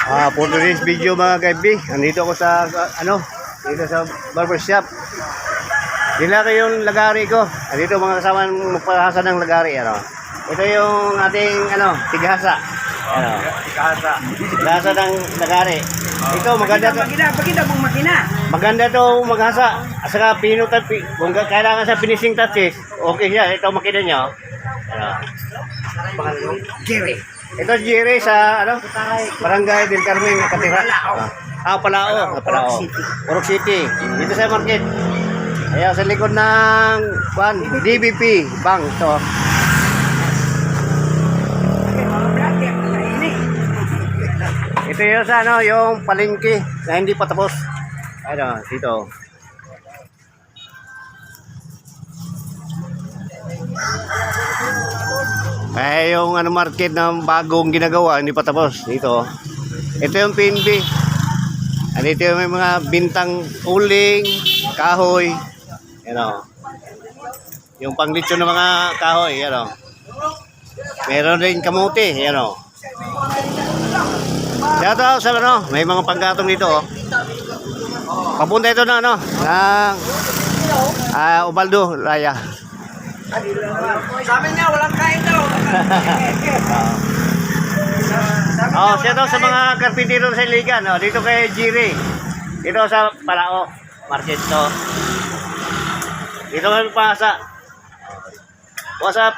For today's video mga kaibi, andito ako sa dito sa barbershop. Dila ko yung lagari ko. Andito mga kasama magpahasa ng lagari Ito yung ating tigasa. Tigasa ng lagari. Ito maganda to. Maganda to maghasa. Saka pinutan kung kailangan sa finishing touches, okay siya. Ito makina niyo. Jerry. Ito Jerry sa Barangay del Carmen, Katira. Palao. Orok City. Dito sa market. Ayan sa likod ng DBP Bank to. Ito yung sa yung palengke na hindi pa tapos. Dito. Kaya yung market ng bagong ginagawa, hindi pa tapos. Dito. Ito yung PNB. Dito yung may mga bintang uling, kahoy. Yung panglitsyon ng mga kahoy. Meron rin kamuti. Dito sa may mga panggatong dito. Papunta ito na ng Ubaldo, Raya. Sabi niya, walang kain daw. Siya daw sa mga karpintero sa Iligan. Dito kay Jiri. Dito sa Palao Market to. Dito kami pasa. What's up?